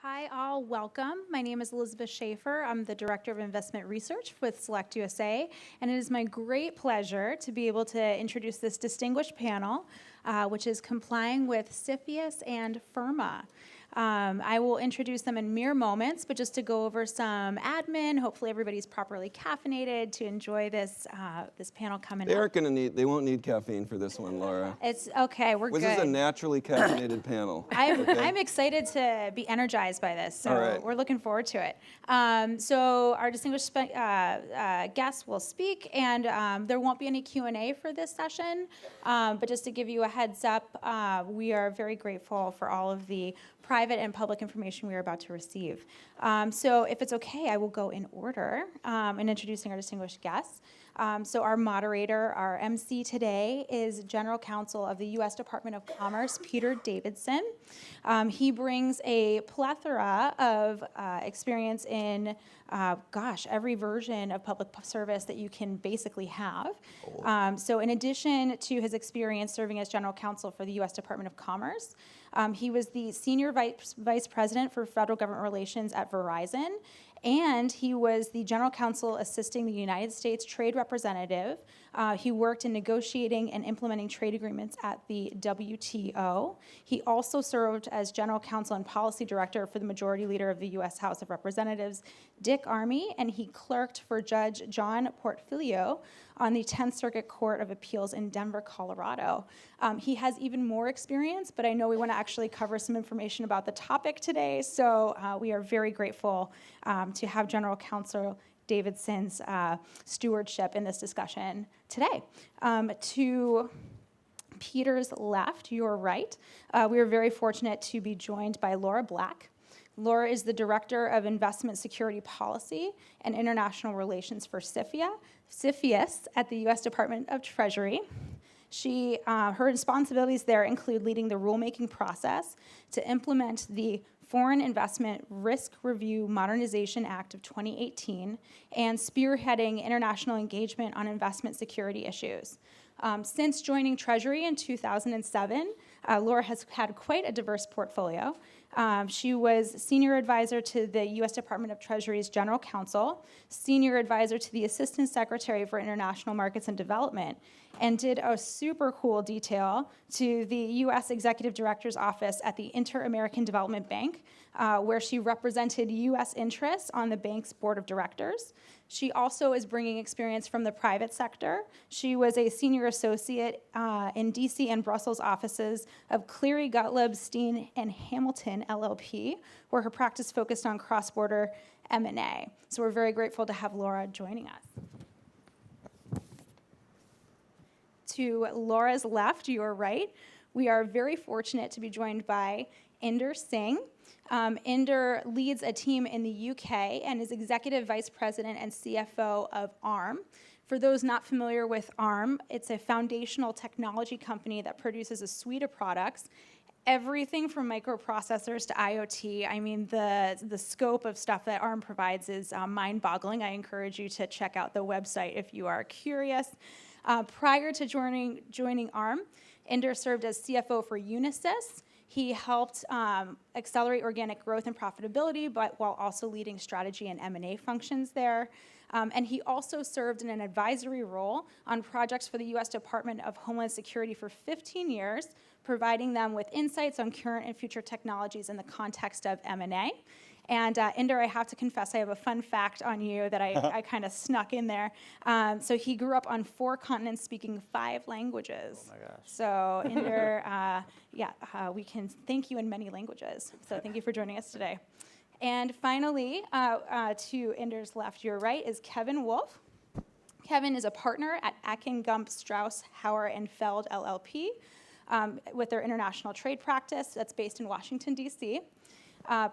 Hi, all. Welcome. My name is Elizabeth Schaefer. I'm the Director of Investment Research with SelectUSA, and it is my great pleasure to be able to introduce this distinguished panel, which is complying with CFIUS and FIRRMA. I will introduce them in mere moments, but just to go over some admin, hopefully everybody's properly caffeinated to enjoy this this panel coming up. They won't need caffeine for this one, Laura. It's okay, we're good. This is a naturally caffeinated panel. I'm excited to be energized by this, so we're looking forward to it. So our distinguished guests will speak, and there won't be any Q&A for this session, but just to give you a heads up, we are very grateful for all of the private and public information we are about to receive. So if it's okay, I will go in order in introducing our distinguished guests. So our moderator, our MC today, is General Counsel of the U.S. Department of Commerce, Peter Davidson. He brings a plethora of experience in, every version of public service that you can basically have. So in addition to his experience serving as General Counsel for the U.S. Department of Commerce, he was the Senior Vice President for Federal Government Relations at Verizon, and he was the General Counsel assisting the United States Trade Representative. He worked in negotiating and implementing trade agreements at the WTO. He also served as General Counsel and Policy Director for the Majority Leader of the U.S. House of Representatives, Dick Armey, and he clerked for Judge John Portfolio on the 10th Circuit Court of Appeals in Denver, Colorado. He has even more experience, but I know we want to actually cover some information about the topic today, so we are very grateful to have General Counsel Davidson's stewardship in this discussion today. To Peter's left, your right, we are very fortunate to be joined by Laura Black. Laura is the Director of Investment Security Policy and International Relations for CFIUS at the U.S. Department of Treasury. Her responsibilities there include leading the rulemaking process to implement the Foreign Investment Risk Review Modernization Act of 2018 and spearheading international engagement on investment security issues. Since joining Treasury in 2007, Laura has had quite a diverse portfolio. She was Senior Advisor to the U.S. Department of Treasury's General Counsel, Senior Advisor to the Assistant Secretary for International Markets and Development, and did a super cool detail to the U.S. Executive Director's Office at the Inter-American Development Bank, where she represented U.S. interests on the bank's board of directors. She also is bringing experience from the private sector. She was a senior associate in D.C. and Brussels offices of Cleary, Gottlieb, Steen, and Hamilton, LLP, where her practice focused on cross-border M&A. So we're very grateful to have Laura joining us. To Laura's left, your right, we are very fortunate to be joined by Inder Singh. Inder leads a team in the UK and is Executive Vice President and CFO of ARM. For those not familiar with ARM, it's a foundational technology company that produces a suite of products, everything from microprocessors to IoT. I mean, the scope of stuff that ARM provides is mind-boggling. I encourage you to check out the website if you are curious. Prior to joining ARM, Inder served as CFO for Unisys. He helped accelerate organic growth and profitability, but while also leading strategy and M&A functions there. And he also served in an advisory role on projects for the U.S. Department of Homeland Security for 15 years, providing them with insights on current and future technologies in the context of M&A. And Inder, I have to confess, I have a fun fact on you that I kind of snuck in there. So he grew up on 4 continents speaking 5 languages. Oh my gosh. So Inder, we can thank you in many languages. So thank you for joining us today. And finally, to Inder's left, your right, is Kevin Wolf. Kevin is a partner at Akin, Gump, Strauss, Hauer, and Feld, LLP, with their international trade practice that's based in Washington, D.C.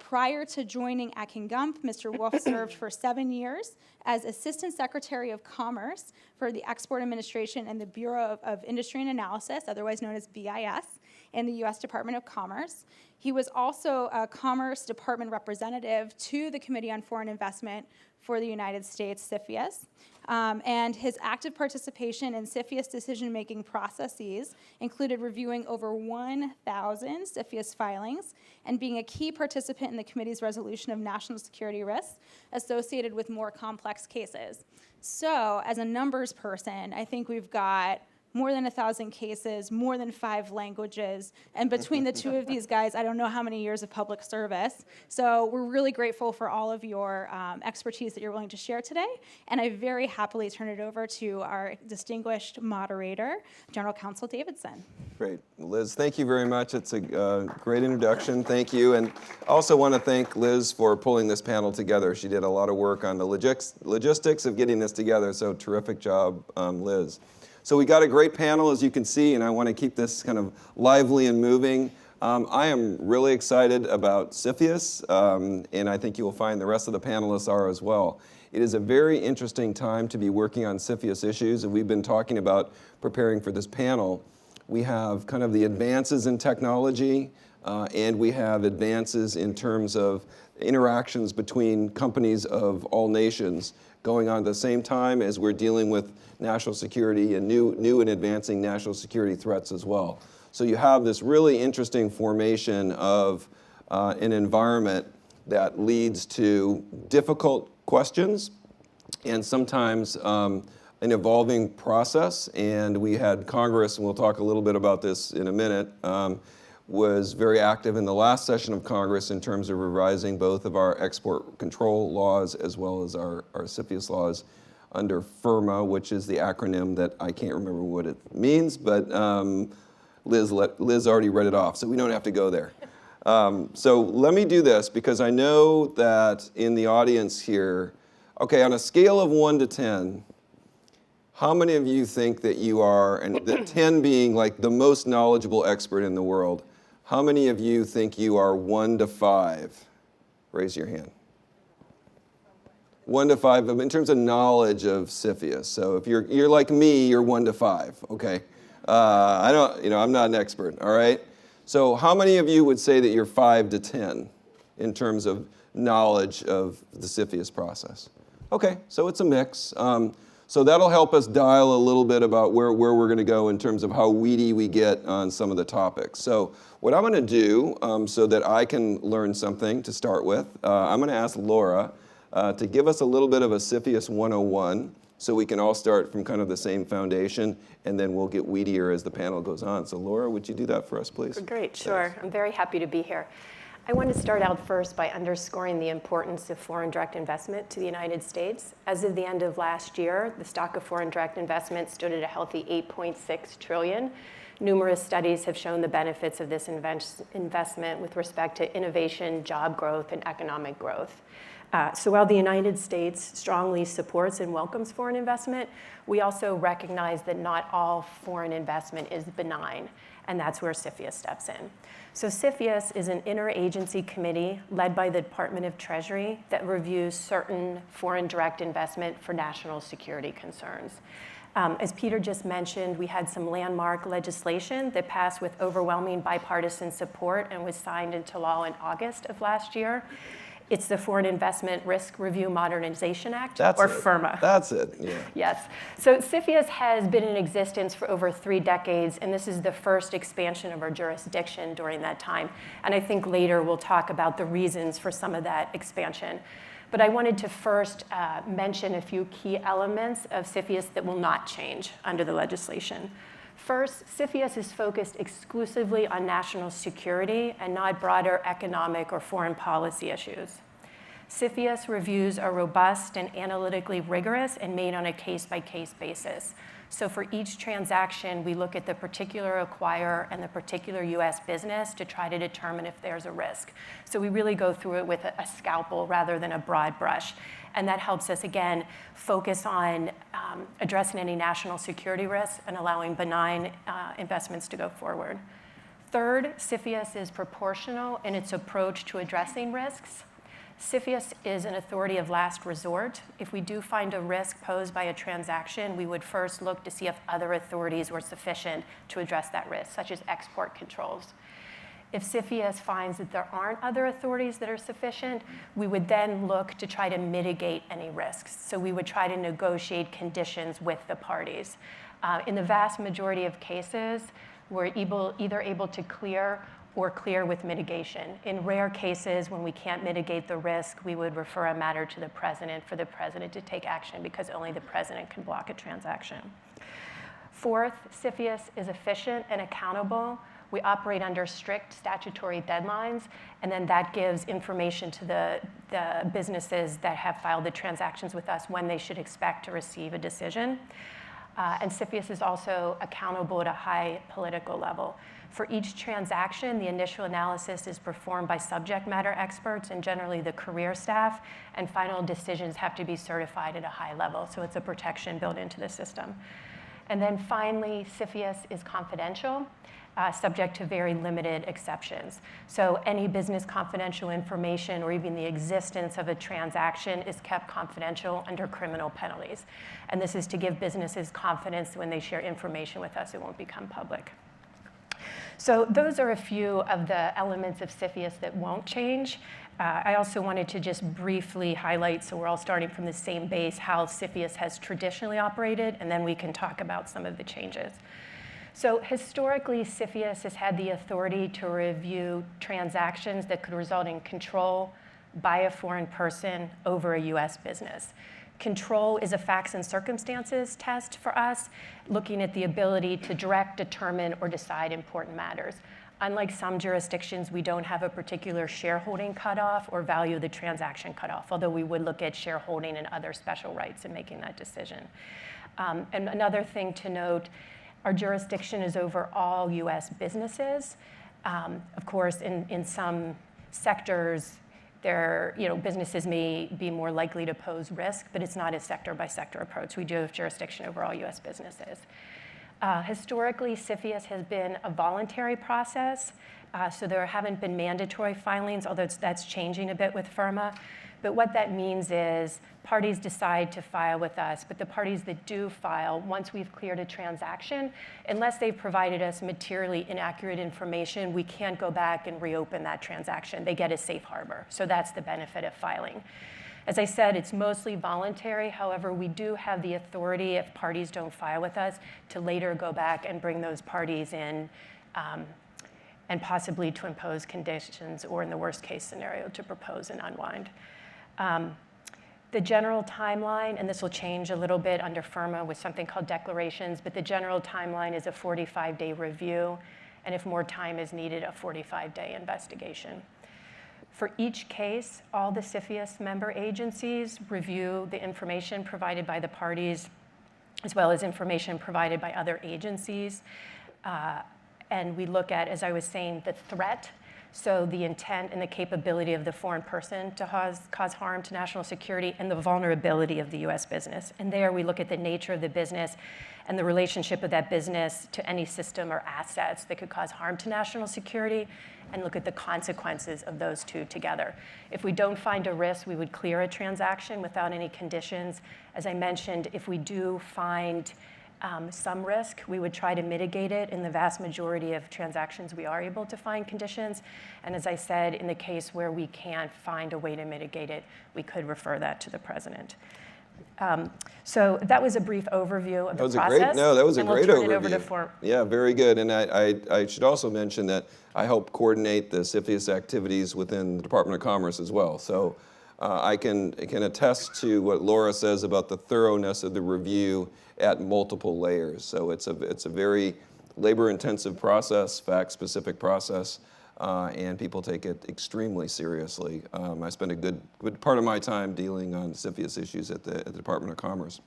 Prior to joining Akin Gump, Mr. Wolf served for 7 years as Assistant Secretary of Commerce for the Export Administration and the Bureau of Industry and Analysis, otherwise known as BIS, in the U.S. Department of Commerce. He was also a Commerce Department representative to the Committee on Foreign Investment for the United States, CFIUS. And his active participation in CFIUS decision-making processes included reviewing over 1,000 CFIUS filings and being a key participant in the committee's resolution of national security risks associated with more complex cases. So, as a numbers person, I think we've got more than 1,000 cases, more than 5 languages, and between the two of these guys, I don't know how many years of public service. So we're really grateful for all of your expertise that you're willing to share today, and I very happily turn it over to our distinguished moderator, General Counsel Davidson. Great. Liz, thank you very much. It's a great introduction. Thank you. And I also want to thank Liz for pulling this panel together. She did a lot of work on the logistics of getting this together, so terrific job, Liz. So we got a great panel, as you can see, and I want to keep this kind of lively and moving. I am really excited about CFIUS, and I think you will find the rest of the panelists are as well. It is a very interesting time to be working on CFIUS issues, and we've been talking about preparing for this panel. We have kind of the advances in technology, and we have advances in terms of interactions between companies of all nations going on at the same time as we're dealing with national security and new and advancing national security threats as well. So you have this really interesting formation of an environment that leads to difficult questions and sometimes an evolving process. And we had Congress, and we'll talk a little bit about this in a minute, was very active in the last session of Congress in terms of revising both of our export control laws as well as our CFIUS laws under FIRRMA, which is the acronym that I can't remember what it means, but Liz already read it off, so we don't have to go there. So let me do this, because I know that in the audience here, okay, on a scale of 1 to 10, how many of you think that you are, and the 10 being like the most knowledgeable expert in the world, how many of you think you are 1 to 5? Raise your hand. 1 to 5 in terms of knowledge of CFIUS. So if you're like me, you're 1 to 5. Okay. I'm not an expert. All right. So how many of you would say that you're 5 to 10 in terms of knowledge of the CFIUS process? Okay. So it's a mix. So that'll help us dial a little bit about where we're going to go in terms of how weedy we get on some of the topics. So what I'm going to do, so that I can learn something to start with, I'm going to ask Laura to give us a little bit of a CFIUS 101, so we can all start from kind of the same foundation, and then we'll get weedier as the panel goes on. So Laura, would you do that for us, please? Great, sure. Thanks. I'm very happy to be here. I want to start out first by underscoring the importance of foreign direct investment to the United States. As of the end of last year, the stock of foreign direct investment stood at a healthy $8.6 trillion. Numerous studies have shown the benefits of this investment with respect to innovation, job growth, and economic growth. So while the United States strongly supports and welcomes foreign investment, we also recognize that not all foreign investment is benign, and that's where CFIUS steps in. So CFIUS is an interagency committee led by the Department of Treasury that reviews certain foreign direct investment for national security concerns. As Peter just mentioned, we had some landmark legislation that passed with overwhelming bipartisan support and was signed into law in August of last year. It's the Foreign Investment Risk Review Modernization Act, or FIRRMA. That's it, yeah. Yes. So CFIUS has been in existence for over 3 decades, and this is the first expansion of our jurisdiction during that time. And I think later we'll talk about the reasons for some of that expansion. But I wanted to first mention a few key elements of CFIUS that will not change under the legislation. First, CFIUS is focused exclusively on national security and not broader economic or foreign policy issues. CFIUS reviews are robust and analytically rigorous and made on a case-by-case basis. So for each transaction, we look at the particular acquirer and the particular U.S. business to try to determine if there's a risk. So we really go through it with a scalpel rather than a broad brush. And that helps us, again, focus on addressing any national security risks and allowing benign investments to go forward. Third, CFIUS is proportional in its approach to addressing risks. CFIUS is an authority of last resort. If we do find a risk posed by a transaction, we would first look to see if other authorities were sufficient to address that risk, such as export controls. If CFIUS finds that there aren't other authorities that are sufficient, we would then look to try to mitigate any risks. So we would try to negotiate conditions with the parties. In the vast majority of cases, we're either able to clear or clear with mitigation. In rare cases, when we can't mitigate the risk, we would refer a matter to the president for the president to take action, because only the president can block a transaction. Fourth, CFIUS is efficient and accountable. We operate under strict statutory deadlines, and then that gives information to the businesses that have filed the transactions with us when they should expect to receive a decision. And CFIUS is also accountable at a high political level. For each transaction, the initial analysis is performed by subject matter experts and generally the career staff, and final decisions have to be certified at a high level, so it's a protection built into the system. And then finally, CFIUS is confidential, subject to very limited exceptions. So any business confidential information or even the existence of a transaction is kept confidential under criminal penalties. And this is to give businesses confidence when they share information with us, it won't become public. So those are a few of the elements of CFIUS that won't change. I also wanted to just briefly highlight, so we're all starting from the same base, how CFIUS has traditionally operated, and then we can talk about some of the changes. So historically, CFIUS has had the authority to review transactions that could result in control by a foreign person over a US business. Control is a facts and circumstances test for us, looking at the ability to direct, determine, or decide important matters. Unlike some jurisdictions, we don't have a particular shareholding cutoff or value of the transaction cutoff, although we would look at shareholding and other special rights in making that decision. And another thing to note, our jurisdiction is over all US businesses. Of course, in some sectors, businesses may be more likely to pose risk, but it's not a sector-by-sector approach. We do have jurisdiction over all US businesses. Historically, CFIUS has been a voluntary process, so there haven't been mandatory filings, although that's changing a bit with FIRRMA. But what that means is parties decide to file with us, but the parties that do file, once we've cleared a transaction, unless they've provided us materially inaccurate information, we can't go back and reopen that transaction. They get a safe harbor. So that's the benefit of filing. As I said, it's mostly voluntary. However, we do have the authority, if parties don't file with us, to later go back and bring those parties in and possibly to impose conditions, or in the worst case scenario, to propose an unwind. The general timeline, and this will change a little bit under FIRRMA with something called declarations, but the general timeline is a 45-day review, and if more time is needed, a 45-day investigation. For each case, all the CFIUS member agencies review the information provided by the parties, as well as information provided by other agencies. And we look at, as I was saying, the threat, so the intent and the capability of the foreign person to cause harm to national security, and the vulnerability of the US business. And there we look at the nature of the business and the relationship of that business to any system or assets that could cause harm to national security, and look at the consequences of those two together. If we don't find a risk, we would clear a transaction without any conditions. As I mentioned, if we do find some risk, we would try to mitigate it. In the vast majority of transactions, we are able to find conditions. And as I said, in the case where we can't find a way to mitigate it, we could refer that to the president. So that was a brief overview of the process. That was a great overview. We'll turn it over to Yeah, very good. And I should also mention that I help coordinate the CFIUS activities within the Department of Commerce as well. So I can attest to what Laura says about the thoroughness of the review at multiple layers. So it's a very labor-intensive process, fact-specific process, and people take it extremely seriously. I spend a good part of my time dealing on CFIUS issues at the Department of Commerce.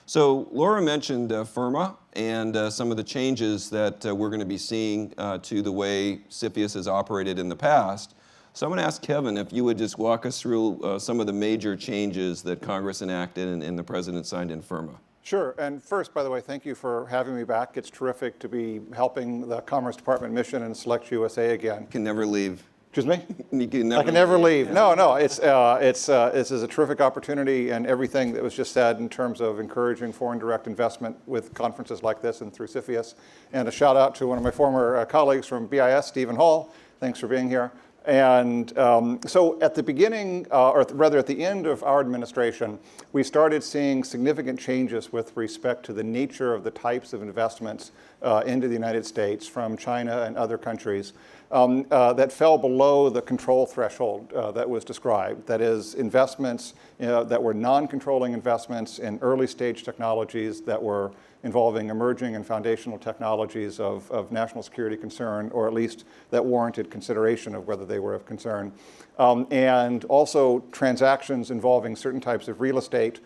So Laura mentioned FIRRMA and some of the changes that we're going to be seeing to the way CFIUS has operated in the past. So I'm going to ask Kevin if you would just walk us through some of the major changes that Congress enacted and the President signed in FIRRMA. Sure. And first, by the way, thank you for having me back. It's terrific to be helping the Commerce Department mission and SelectUSA again. Can never leave. Excuse me? You can I can never leave. No, this is a terrific opportunity, and everything that was just said in terms of encouraging foreign direct investment with conferences like this and through CFIUS. And a shout out to one of my former colleagues from BIS, Stephen Hall. Thanks for being here. And so at the beginning, or rather at the end of our administration, we started seeing significant changes with respect to the nature of the types of investments into the United States from China and other countries that fell below the control threshold that was described. That is, investments that were non-controlling investments in early stage technologies that were involving emerging and foundational technologies of national security concern, or at least that warranted consideration of whether they were of concern. And also transactions involving certain types of real estate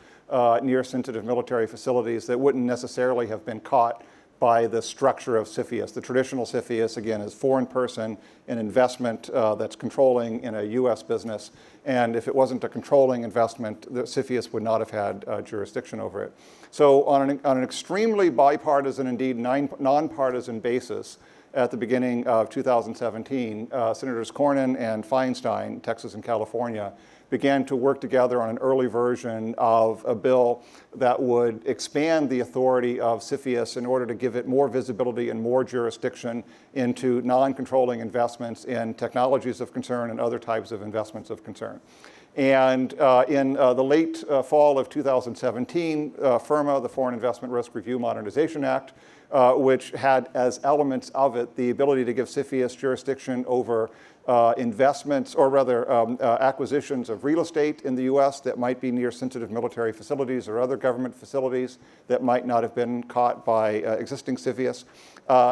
near sensitive military facilities that wouldn't necessarily have been caught by the structure of CFIUS. The traditional CFIUS, again, is foreign person, an investment that's controlling in a US business. And if it wasn't a controlling investment, the CFIUS would not have had jurisdiction over it. So on an extremely bipartisan, indeed nonpartisan basis, at the beginning of 2017, Senators Cornyn and Feinstein, Texas and California, began to work together on an early version of a bill that would expand the authority of CFIUS in order to give it more visibility and more jurisdiction into non-controlling investments in technologies of concern and other types of investments of concern. And in the late fall of 2017, FIRRMA, the Foreign Investment Risk Review Modernization Act, which had as elements of it the ability to give CFIUS jurisdiction over investments, or rather acquisitions of real estate in the US that might be near sensitive military facilities or other government facilities that might not have been caught by existing CFIUS,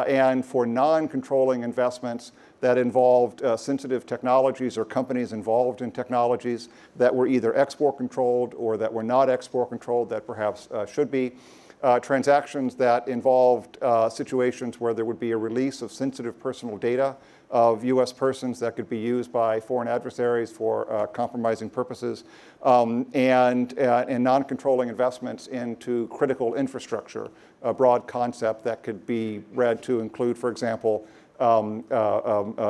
and for non-controlling investments that involved sensitive technologies or companies involved in technologies that were either export controlled or that were not export controlled that perhaps should be. Transactions that involved situations where there would be a release of sensitive personal data of US persons that could be used by foreign adversaries for compromising purposes, and non-controlling investments into critical infrastructure, a broad concept that could be read to include, for example,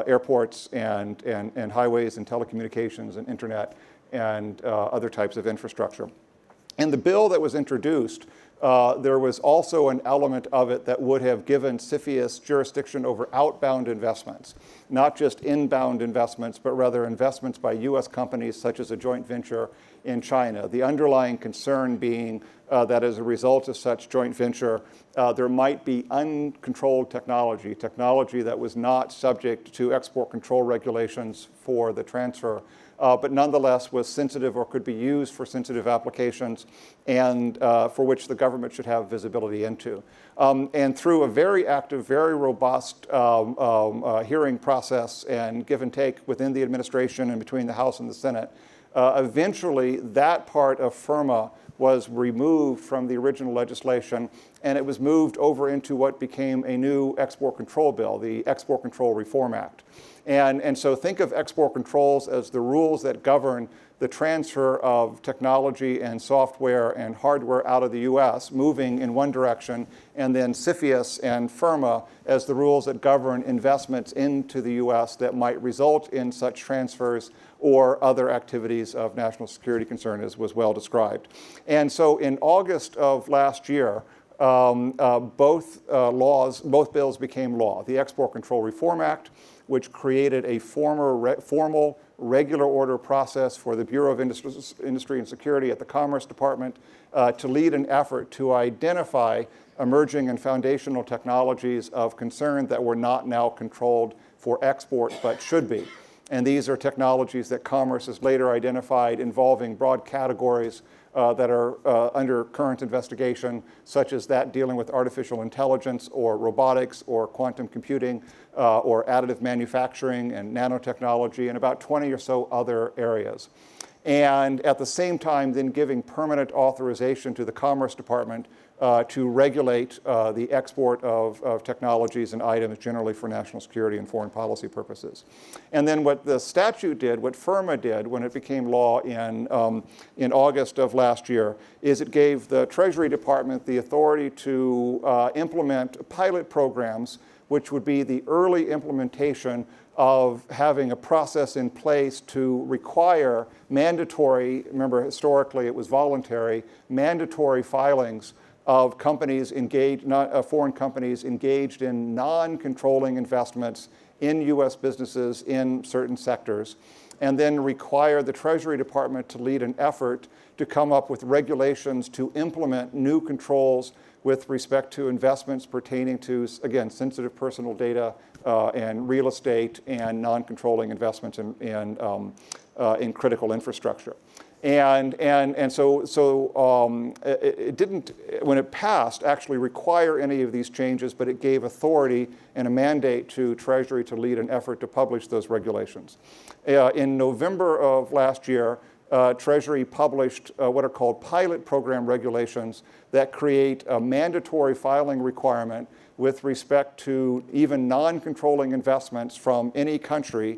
airports and highways and telecommunications and internet and other types of infrastructure. In the bill that was introduced, there was also an element of it that would have given CFIUS jurisdiction over outbound investments, not just inbound investments, but rather investments by US companies such as a joint venture in China. The underlying concern being that as a result of such joint venture, there might be uncontrolled technology that was not subject to export control regulations for the transfer, but nonetheless was sensitive or could be used for sensitive applications and for which the government should have visibility into. And through a very active, very robust hearing process and give and take within the administration and between the House and the Senate, eventually that part of FIRRMA was removed from the original legislation, and it was moved over into what became a new export control bill, the Export Control Reform Act. And so think of export controls as the rules that govern the transfer of technology and software and hardware out of the US, moving in one direction, and then CFIUS and FIRRMA as the rules that govern investments into the US that might result in such transfers or other activities of national security concern, as was well described. And so in August of last year, both bills became law. The Export Control Reform Act, which created a formal regular order process for the Bureau of Industry and Security at the Commerce Department to lead an effort to identify emerging and foundational technologies of concern that were not now controlled for export but should be. And these are technologies that Commerce has later identified involving broad categories that are under current investigation, such as that dealing with artificial intelligence or robotics or quantum computing or additive manufacturing and nanotechnology and about 20 or so other areas. And at the same time, then giving permanent authorization to the Commerce Department to regulate the export of technologies and items generally for national security and foreign policy purposes. And then what the statute did, what FIRRMA did when it became law in August of last year, is it gave the Treasury Department the authority to implement pilot programs which would be the early implementation of having a process in place to require mandatory, remember historically it was voluntary, mandatory filings of companies engaged, foreign companies engaged in non-controlling investments in U.S. businesses in certain sectors, and then require the Treasury Department to lead an effort to come up with regulations to implement new controls with respect to investments pertaining to, again, sensitive personal data and real estate and non-controlling investments in critical infrastructure. And so it didn't, when it passed, actually require any of these changes, but it gave authority and a mandate to Treasury to lead an effort to publish those regulations. In November of last year, Treasury published what are called pilot program regulations that create a mandatory filing requirement with respect to even non-controlling investments from any country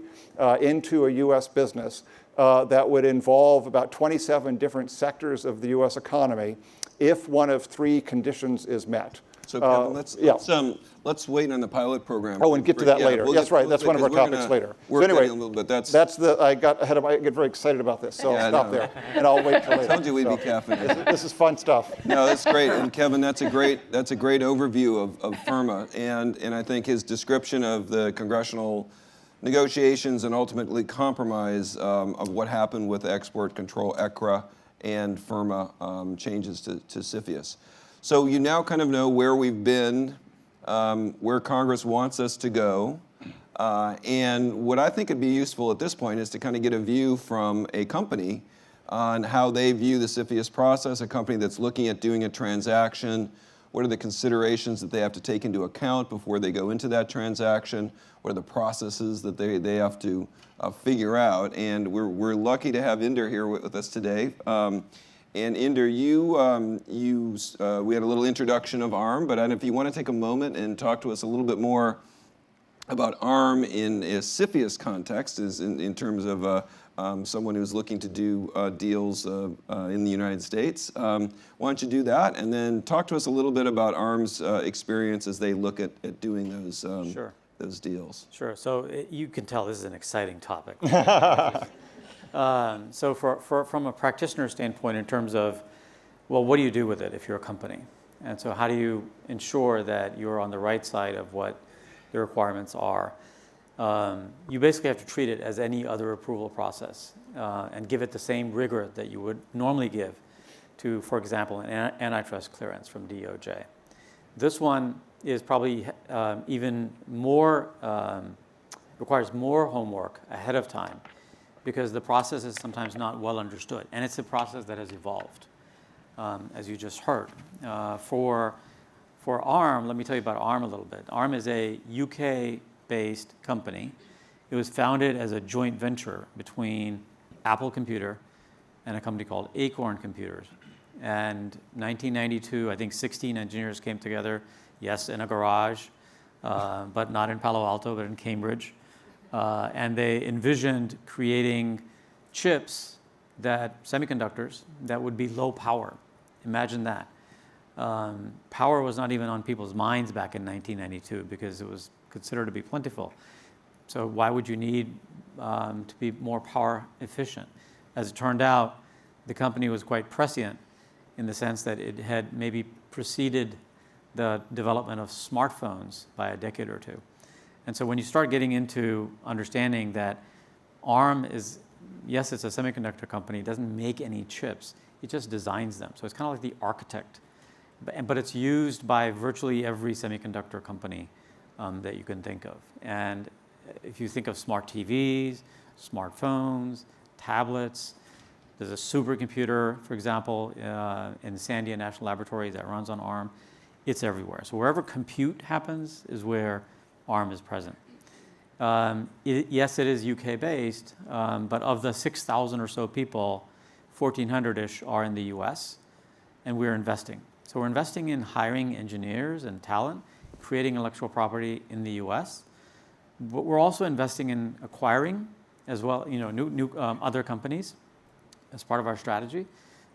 into a U.S. business that would involve about 27 different sectors of the U.S. economy if one of three conditions is met. So Kevin, let's wait on the pilot program. Oh, and get to that later. That's right. That's one of our topics later. So anyway, I get very excited about this, so I'll stop there, and I'll wait till later. I told you we'd be caffeinated. This is fun stuff. No, that's great. And Kevin, that's a great overview of FIRRMA, and I think his description of the congressional negotiations and ultimately compromise of what happened with export control, ECRA, and FIRRMA changes to CFIUS. So you now kind of know where we've been, where Congress wants us to go. And what I think would be useful at this point is to kind of get a view from a company on how they view the CFIUS process, a company that's looking at doing a transaction. What are the considerations that they have to take into account before they go into that transaction? What are the processes that they have to figure out? And we're lucky to have Inder here with us today. And Inder, we had a little introduction of ARM, but if you want to take a moment and talk to us a little bit more about ARM in a CFIUS context, is in terms of someone who's looking to do deals in the United States. Why don't you do that, and then talk to us a little bit about ARM's experience as they look at doing those those deals. Sure. So you can tell this is an exciting topic. So from a practitioner standpoint, in terms of, well, what do you do with it if you're a company? And so how do you ensure that you're on the right side of what the requirements are? You basically have to treat it as any other approval process and give it the same rigor that you would normally give to, for example, an antitrust clearance from DOJ. This one is probably even more, requires more homework ahead of time, because the process is sometimes not well understood. And it's a process that has evolved, as you just heard. For ARM, let me tell you about ARM a little bit. ARM is a UK-based company. It was founded as a joint venture between Apple Computer and a company called Acorn Computers. And 1992, I think 16 engineers came together, yes, in a garage, but not in Palo Alto, but in Cambridge. And they envisioned creating semiconductors that would be low power. Imagine that. Power was not even on people's minds back in 1992 because it was considered to be plentiful. So why would you need to be more power efficient? As it turned out, the company was quite prescient in the sense that it had maybe preceded the development of smartphones by a decade or two. And so when you start getting into understanding that ARM is, yes, it's a semiconductor company, it doesn't make any chips, it just designs them. So it's kind of like the architect. But it's used by virtually every semiconductor company that you can think of. And if you think of smart TVs, smartphones, tablets, there's a supercomputer, for example, in Sandia National Laboratory that runs on ARM. It's everywhere. So wherever compute happens is where ARM is present. Yes, it is UK-based, but of the 6,000 or so people, 1,400-ish are in the US, and we're investing. So we're investing in hiring engineers and talent, creating intellectual property in the US, but we're also investing in acquiring as well, new other companies as part of our strategy,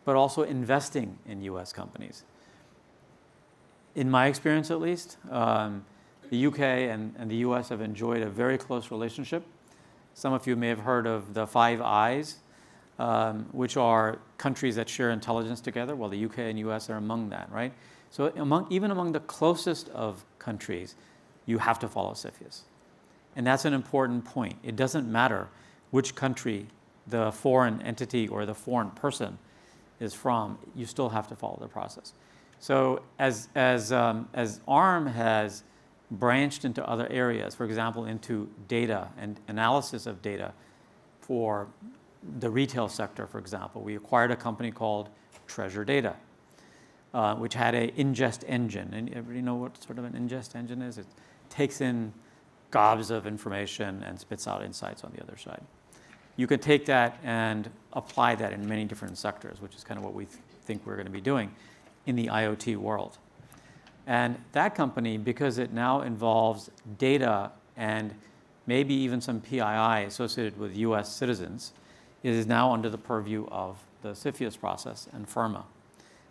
but also investing in US companies. In my experience, at least, The UK and the US have enjoyed a very close relationship. Some of you may have heard of the Five Eyes, which are countries that share intelligence together. Well, the UK and US are among that, right? So even among the closest of countries, you have to follow CFIUS. And that's an important point. It doesn't matter which country the foreign entity or the foreign person is from, you still have to follow the process. So as ARM has branched into other areas, for example, into data and analysis of data for the retail sector, for example, we acquired a company called Treasury Data, which had an ingest engine. And everybody know what sort of an ingest engine is? It takes in gobs of information and spits out insights on the other side. You could take that and apply that in many different sectors, which is kind of what we think we're going to be doing in the IoT world. And that company, because it now involves data and maybe even some PII associated with US citizens, it is now under the purview of the CFIUS process and FIRRMA,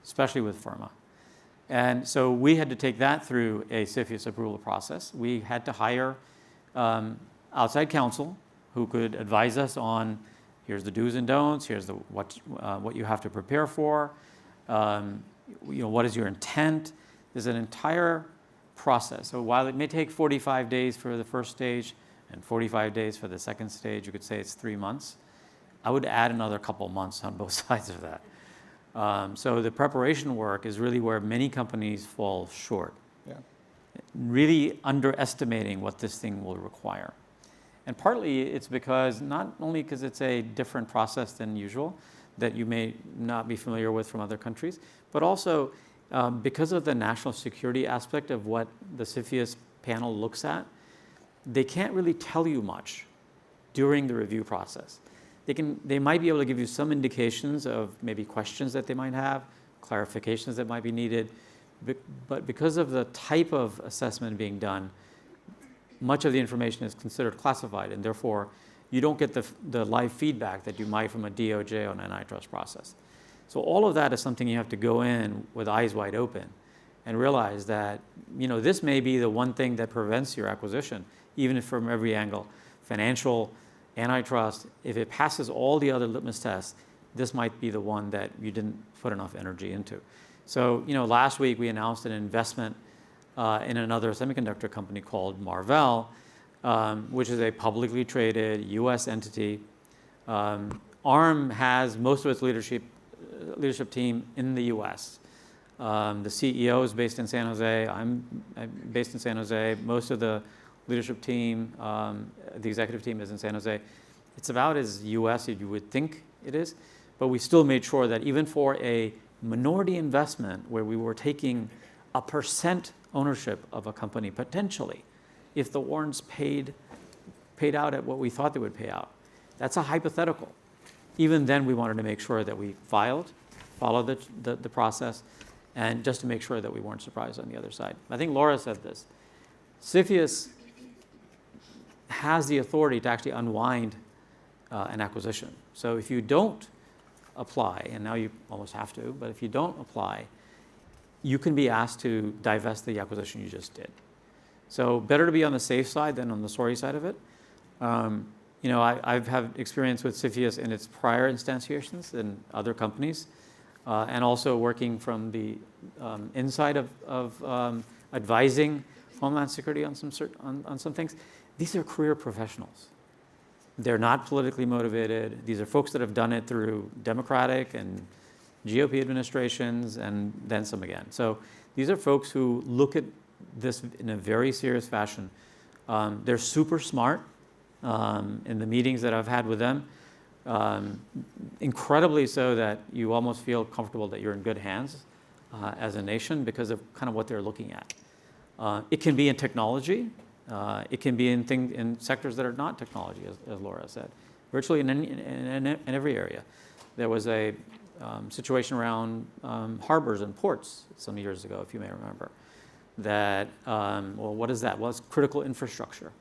especially with FIRRMA. And so we had to take that through a CFIUS approval process. We had to hire outside counsel who could advise us on, here's the do's and don'ts, here's what you have to prepare for, what is your intent. There's an entire process. So while it may take 45 days for the first stage and 45 days for the second stage, you could say it's 3 months. I would add another couple months on both sides of that. So the preparation work is really where many companies fall short. Yeah. Really underestimating what this thing will require. And partly it's because, not only because it's a different process than usual that you may not be familiar with from other countries, but also because of the national security aspect of what the CFIUS panel looks at, they can't really tell you much during the review process. They might be able to give you some indications of maybe questions that they might have, clarifications that might be needed, but because of the type of assessment being done, much of the information is considered classified, and therefore you don't get the live feedback that you might from a DOJ on an antitrust process. So all of that is something you have to go in with eyes wide open and realize that this may be the one thing that prevents your acquisition, even if from every angle, financial, antitrust, if it passes all the other litmus tests, this might be the one that you didn't put enough energy into. So last week we announced an investment in another semiconductor company called Marvell, which is a publicly traded US entity. ARM has most of its leadership team in the US. The CEO is based in San Jose. I'm based in San Jose. Most of the leadership team, the executive team is in San Jose. It's about as US as you would think it is, but we still made sure that even for a minority investment where we were taking a % ownership of a company, potentially, if the warrants paid out at what we thought they would pay out, that's a hypothetical. Even then, we wanted to make sure that we followed the process, and just to make sure that we weren't surprised on the other side. I think Laura said this. CFIUS has the authority to actually unwind an acquisition. So if you don't apply, and now you almost have to, but if you don't apply, you can be asked to divest the acquisition you just did. So better to be on the safe side than on the sorry side of it. I've had experience with CFIUS in its prior instantiations in other companies, and also working from the inside of advising Homeland Security on some things. These are career professionals. They're not politically motivated. These are folks that have done it through Democratic and GOP administrations and then some again. So these are folks who look at this in a very serious fashion. They're super smart in the meetings that I've had with them, incredibly so that you almost feel comfortable that you're in good hands as a nation because of kind of what they're looking at. It can be in technology. It can be in sectors that are not technology, as Laura said, virtually in every area. There was a situation around harbors and ports some years ago, if you may remember, that, what is that? Well, it's critical infrastructure.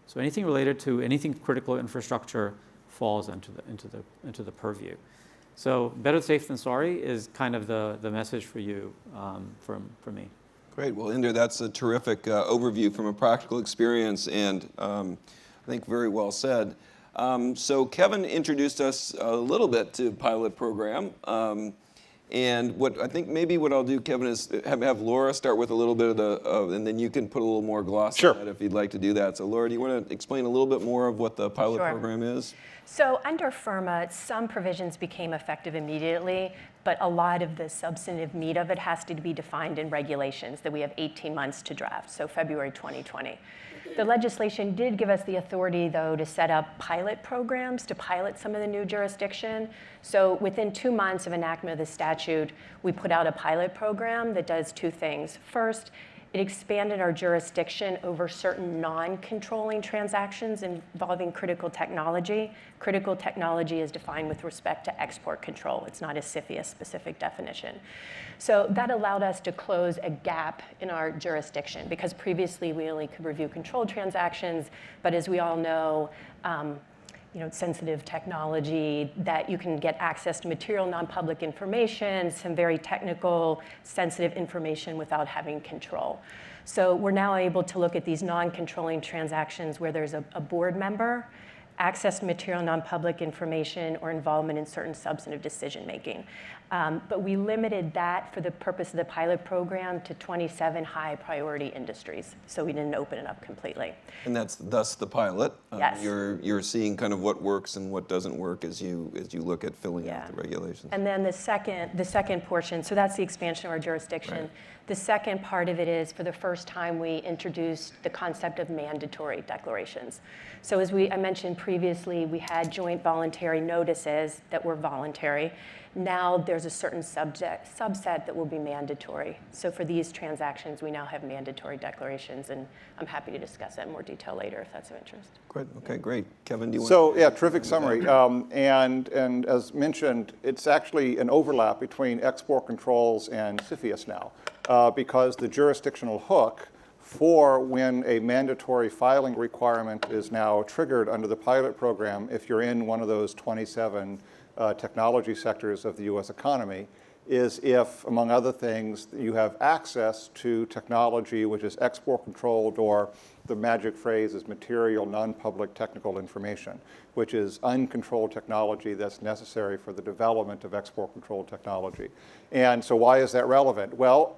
So anything related to anything critical infrastructure falls into the purview. So better safe than sorry is kind of the message for you from me. Great. Well, Inder, that's a terrific overview from a practical experience, and I think very well said. So Kevin introduced us a little bit to pilot program. And what I think maybe what I'll do, Kevin, is have Laura start with a little bit of and then you can put a little more gloss on that if you'd like to do that. So Laura, do you want to explain a little bit more of what the pilot program is? So under FIRRMA, some provisions became effective immediately, but a lot of the substantive meat of it has to be defined in regulations that we have 18 months to draft, so February 2020. The legislation did give us the authority, though, to set up pilot programs to pilot some of the new jurisdiction. So within 2 months of enactment of the statute, we put out a pilot program that does two things. First, it expanded our jurisdiction over certain non-controlling transactions involving critical technology. Critical technology is defined with respect to export control. It's not a CFIUS-specific definition. So that allowed us to close a gap in our jurisdiction, because previously we only could review controlled transactions, but as we all know, sensitive technology, that you can get access to material non-public information, some very technical, sensitive information without having control. So we're now able to look at these non-controlling transactions where there's a board member, access to material non-public information, or involvement in certain substantive decision-making. But we limited that for the purpose of the pilot program to 27 high-priority industries, so we didn't open it up completely. And that's thus the pilot. Yes. You're seeing kind of what works and what doesn't work as you look at filling out the regulations. And then the second portion, so that's the expansion of our jurisdiction. Right. The second part of it is, for the first time, we introduced the concept of mandatory declarations. So as I mentioned previously, we had joint voluntary notices that were voluntary. Now there's a certain subset that will be mandatory. So for these transactions, we now have mandatory declarations, and I'm happy to discuss that in more detail later if that's of interest. Great. Okay, great. Kevin, do you want So yeah, terrific summary. And as mentioned, it's actually an overlap between export controls and CFIUS now, because the jurisdictional hook for when a mandatory filing requirement is now triggered under the pilot program, if you're in one of those 27 technology sectors of the U.S. economy, is if, among other things, you have access to technology which is export controlled, or the magic phrase is material non-public technical information, which is uncontrolled technology that's necessary for the development of export controlled technology. And so why is that relevant? Well,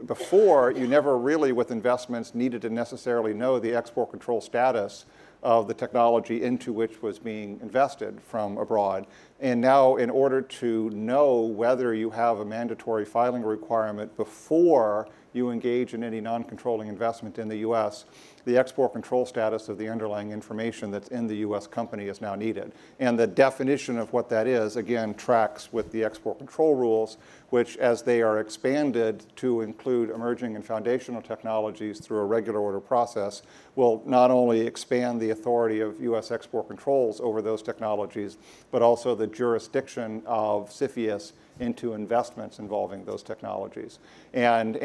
before, you never really, with investments, needed to necessarily know the export control status of the technology into which was being invested from abroad. And now, in order to know whether you have a mandatory filing requirement before you engage in any non-controlling investment in the U.S., the export control status of the underlying information that's in the U.S. company is now needed. And the definition of what that is, again, tracks with the export control rules, which, as they are expanded to include emerging and foundational technologies through a regular order process, will not only expand the authority of U.S. export controls over those technologies, but also the jurisdiction of CFIUS into investments involving those technologies. And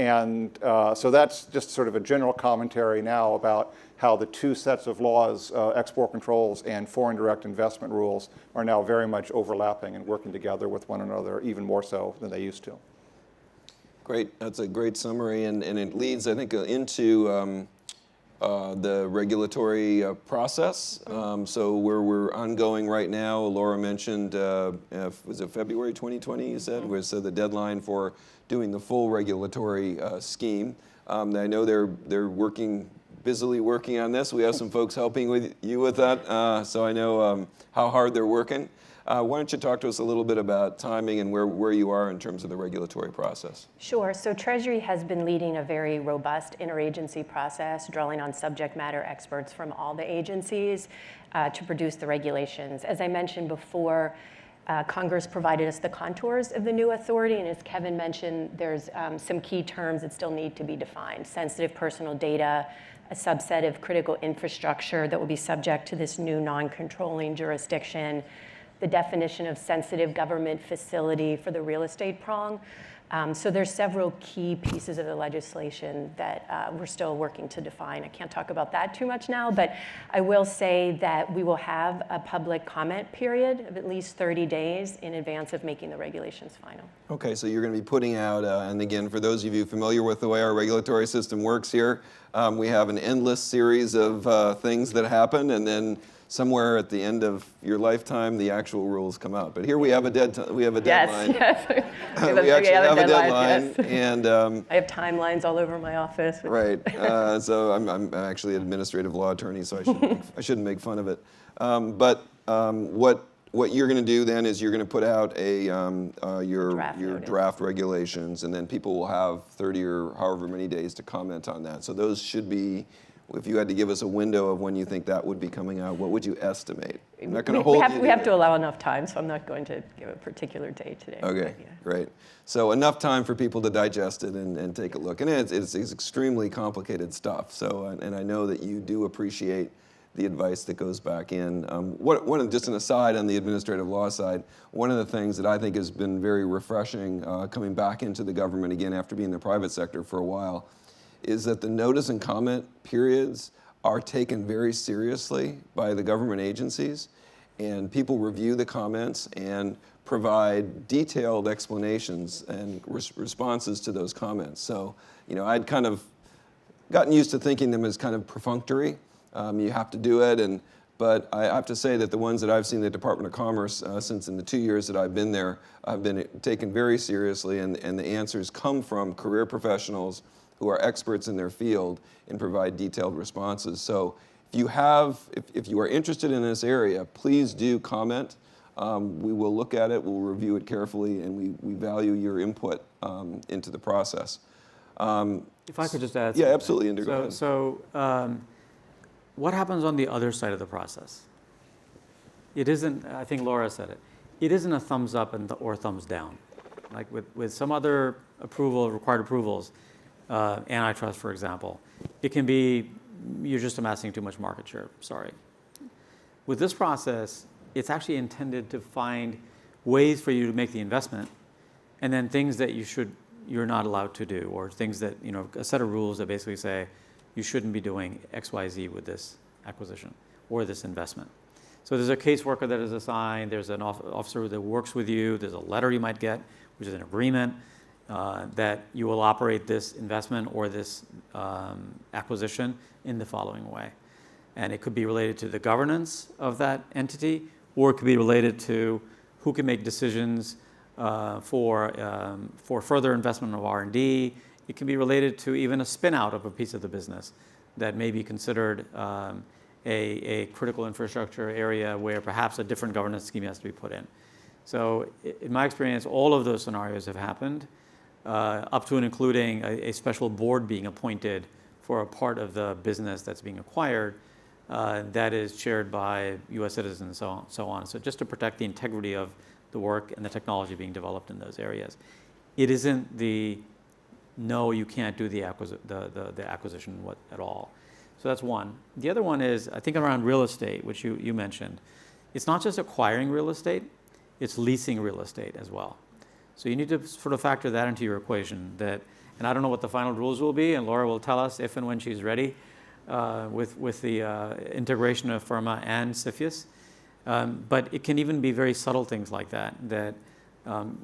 so that's just sort of a general commentary now about how the two sets of laws, export controls and foreign direct investment rules, are now very much overlapping and working together with one another, even more so than they used to. Great. That's a great summary, and it leads, I think, into the regulatory process. So where we're ongoing right now, Laura mentioned, was it February 2020, you said, was the deadline for doing the full regulatory scheme. I know they're busily working on this. We have some folks helping with that, so I know how hard they're working. Why don't you talk to us a little bit about timing and where you are in terms of the regulatory process? Sure. So Treasury has been leading a very robust interagency process, drawing on subject matter experts from all the agencies to produce the regulations. As I mentioned before, Congress provided us the contours of the new authority, and as Kevin mentioned, there's some key terms that still need to be defined: sensitive personal data, a subset of critical infrastructure that will be subject to this new non-controlling jurisdiction, the definition of sensitive government facility for the real estate prong. So there's several key pieces of the legislation that we're still working to define. I can't talk about that too much now, but I will say that we will have a public comment period of at least 30 days in advance of making the regulations final. Okay, so you're going to be putting out, and again, for those of you familiar with the way our regulatory system works here, we have an endless series of things that happen, and then somewhere at the end of your lifetime, the actual rules come out. But here we have a deadline. Yes. We actually have a deadline, yes. And I have timelines all over my office. right. So I'm actually an administrative law attorney, so I shouldn't make fun of it. But what you're going to do then is you're going to put out your draft regulations, and then people will have 30 or however many days to comment on that. So those should be. If you had to give us a window of when you think that would be coming out, what would you estimate? I'm not going to hold you. We have to allow enough time, so I'm not going to give a particular date today. Okay, great. So enough time for people to digest it and take a look. And it's extremely complicated stuff. So, and I know that you do appreciate the advice that goes back in. Just an aside on the administrative law side, one of the things that I think has been very refreshing coming back into the government again after being in the private sector for a while is that the notice and comment periods are taken very seriously by the government agencies, and people review the comments and provide detailed explanations and responses to those comments. So, I'd kind of gotten used to thinking them as kind of perfunctory. You have to do it, but I have to say that the ones that I've seen in the Department of Commerce since in the 2 years that I've been there, have been taken very seriously, and the answers come from career professionals who are experts in their field and provide detailed responses. So if you are interested in this area, please do comment. We will look at it, we'll review it carefully, and we value your input into the process. If I could just add Yeah, something. absolutely, Inder, go ahead. So what happens on the other side of the process? It isn't, I think Laura said it, it isn't a thumbs up or thumbs down. Like with some other required approvals, antitrust, for example, it can be you're just amassing too much market share. Sorry. With this process, it's actually intended to find ways for you to make the investment, and then things that you're not allowed to do, or things that a set of rules that basically say you shouldn't be doing X, Y, Z with this acquisition or this investment. So there's a caseworker that is assigned. There's an officer that works with you. There's a letter you might get, which is an agreement. That you will operate this investment or this acquisition in the following way. And it could be related to the governance of that entity, or it could be related to who can make decisions for further investment of R&D. It can be related to even a spin out of a piece of the business that may be considered a critical infrastructure area where perhaps a different governance scheme has to be put in. So in my experience, all of those scenarios have happened. Up to and including a special board being appointed for a part of the business that's being acquired that is chaired by U.S. citizens and so on. So just to protect the integrity of the work and the technology being developed in those areas. It isn't no, you can't do the acquisition at all. So that's one. The other one is, I think around real estate, which you mentioned. It's not just acquiring real estate, it's leasing real estate as well. So you need to sort of factor that into your equation. And I don't know what the final rules will be, and Laura will tell us if and when she's ready with the integration of FIRRMA and CFIUS. But it can even be very subtle things like that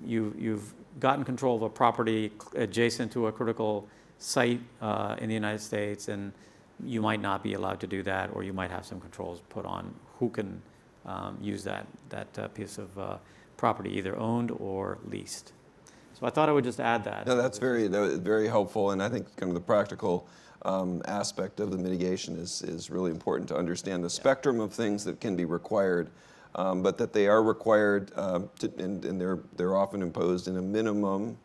you've gotten control of a property adjacent to a critical site in the United States, and you might not be allowed to do that, or you might have some controls put on who can use that piece of property, either owned or leased. So I thought I would just add that. No, that's very helpful, and I think kind of the practical aspect of the mitigation is really important to understand the spectrum of things that can be required, but that they are required and they're often imposed in a minimum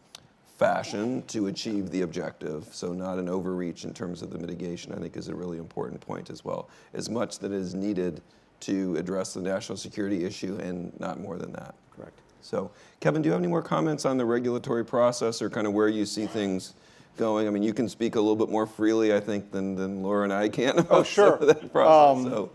fashion to achieve the objective. So not an overreach in terms of the mitigation, I think, is a really important point as well. As much that is needed to address the national security issue, and not more than that. Correct. So, Kevin, do you have any more comments on the regulatory process, or kind of where you see things going. I mean, you can speak a little bit more freely, I think, than Laura and I can about Oh, sure. some of that process.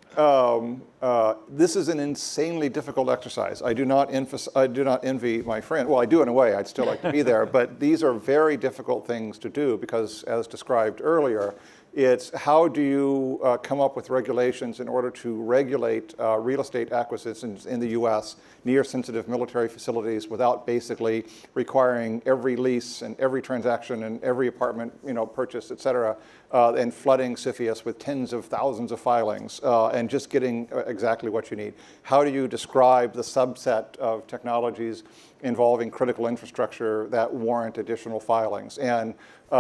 This is an insanely difficult exercise. I do not envy my friend. Well, I do in a way. I'd still like to be there. But these are very difficult things to do because, as described earlier, it's how do you come up with regulations in order to regulate real estate acquisitions in the U.S. near sensitive military facilities without basically requiring every lease and every transaction and every apartment purchase, et cetera, and flooding CFIUS with tens of thousands of filings and just getting exactly what you need. How do you describe the subset of technologies involving critical infrastructure that warrant additional filings? And I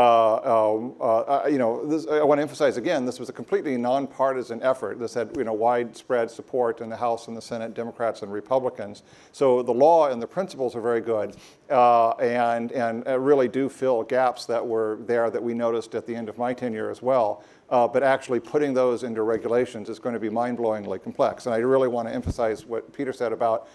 want to emphasize again, this was a completely nonpartisan effort. This had widespread support in the House and the Senate, Democrats and Republicans. So the law and the principles are very good and really do fill gaps that were there that we noticed at the end of my tenure as well. But actually putting those into regulations is going to be mind-blowingly complex. And I really want to emphasize what Peter said about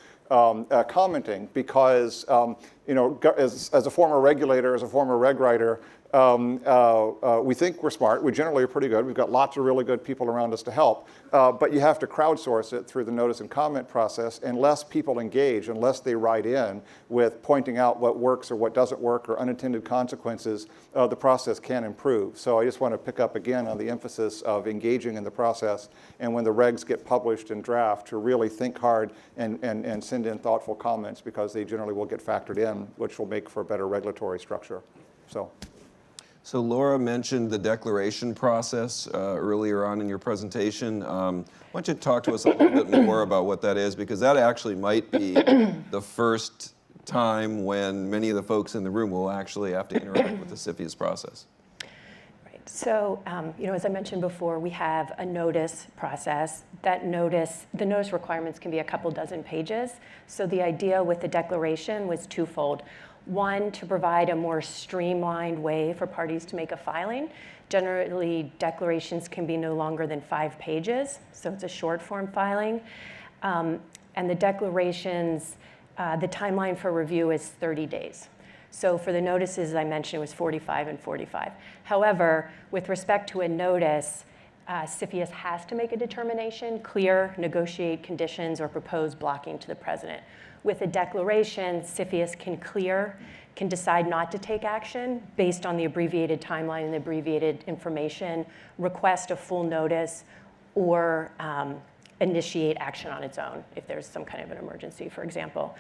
commenting because, as a former regulator, as a former reg writer, we think we're smart. We generally are pretty good. We've got lots of really good people around us to help. But you have to crowdsource it through the notice and comment process. Unless people engage, unless they write in with pointing out what works or what doesn't work or unintended consequences, the process can improve. So I just want to pick up again on the emphasis of engaging in the process. And when the regs get published in draft, to really think hard and send in thoughtful comments because they generally will get factored in, which will make for a better regulatory structure. So Laura mentioned the declaration process earlier on in your presentation. Why don't you talk to us a little bit more about what that is, because that actually might be the first time when many of the folks in the room will actually have to interact with the CFIUS process. Right. So, as I mentioned before, we have a notice process. The notice requirements can be a couple dozen pages. So the idea with the declaration was twofold. One, to provide a more streamlined way for parties to make a filing. Generally, declarations can be no longer than 5 pages, so it's a short form filing. And the declarations, the timeline for review is 30 days. So for the notices, as I mentioned, it was 45 and 45. However, with respect to a notice, CFIUS has to make a determination, clear, negotiate conditions, or propose blocking to the president. With a declaration, CFIUS can decide not to take action based on the abbreviated timeline and the abbreviated information, request a full notice, or initiate action on its own if there's some kind of an emergency, for example.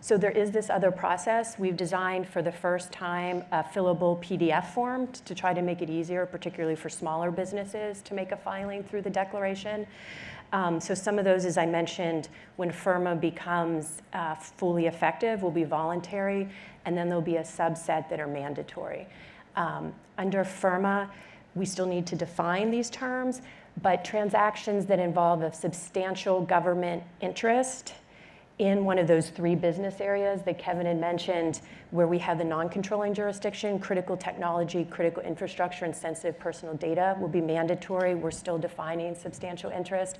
So there is this other process. We've designed for the first time a fillable PDF form to try to make it easier, particularly for smaller businesses, to make a filing through the declaration. So some of those, as I mentioned, when FIRRMA becomes fully effective, will be voluntary, and then there'll be a subset that are mandatory. Under FIRRMA, we still need to define these terms, but transactions that involve a substantial government interest in one of those 3 business areas that Kevin had mentioned, where we have the non-controlling jurisdiction, critical technology, critical infrastructure, and sensitive personal data will be mandatory. We're still defining substantial interest.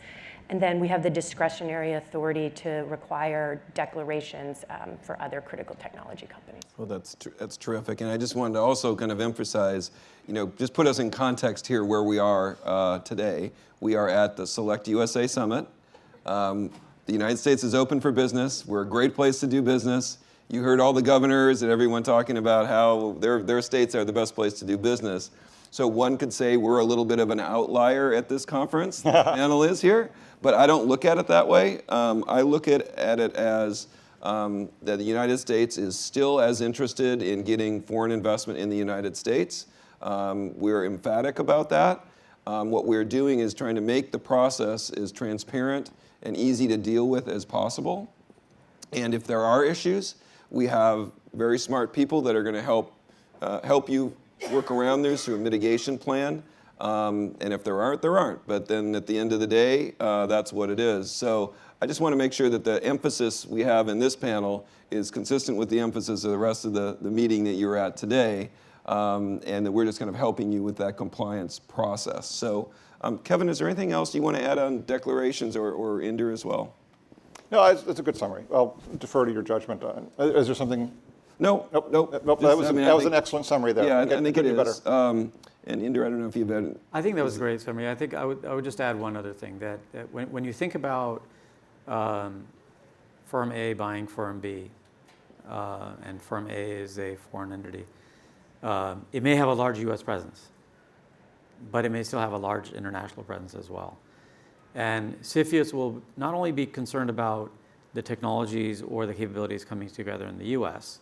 And then we have the discretionary authority to require declarations for other critical technology companies. Well, that's terrific. And I just wanted to also kind of emphasize, just put us in context here where we are today. We are at the SelectUSA Summit. The United States is open for business. We're a great place to do business. You heard all the governors and everyone talking about how their states are the best place to do business. So one could say we're a little bit of an outlier at this conference. The panel is here, but I don't look at it that way. I look at it as that the United States is still as interested in getting foreign investment in the United States. We're emphatic about that. What we're doing is trying to make the process as transparent and easy to deal with as possible. And if there are issues, we have very smart people that are going to help you work around this through a mitigation plan. And if there aren't, there aren't. But then at the end of the day, that's what it is. So I just want to make sure that the emphasis we have in this panel is consistent with the emphasis of the rest of the meeting that you're at today, and that we're just kind of helping you with that compliance process. So Kevin, is there anything else you want to add on declarations or Inder as well? No, it's a good summary. I'll defer to your judgment on. Is there something? No, Nope. nope. Nope. Just, That was an excellent summary there. Yeah, Okay, I think it couldn't be is. better. And Inder, I don't know if you've had. I think that was a great summary. I think I would just add one other thing, that when you think about firm A buying firm B, and firm A is a foreign entity, it may have a large U.S. presence, but it may still have a large international presence as well. And CFIUS will not only be concerned about the technologies or the capabilities coming together in the U.S.,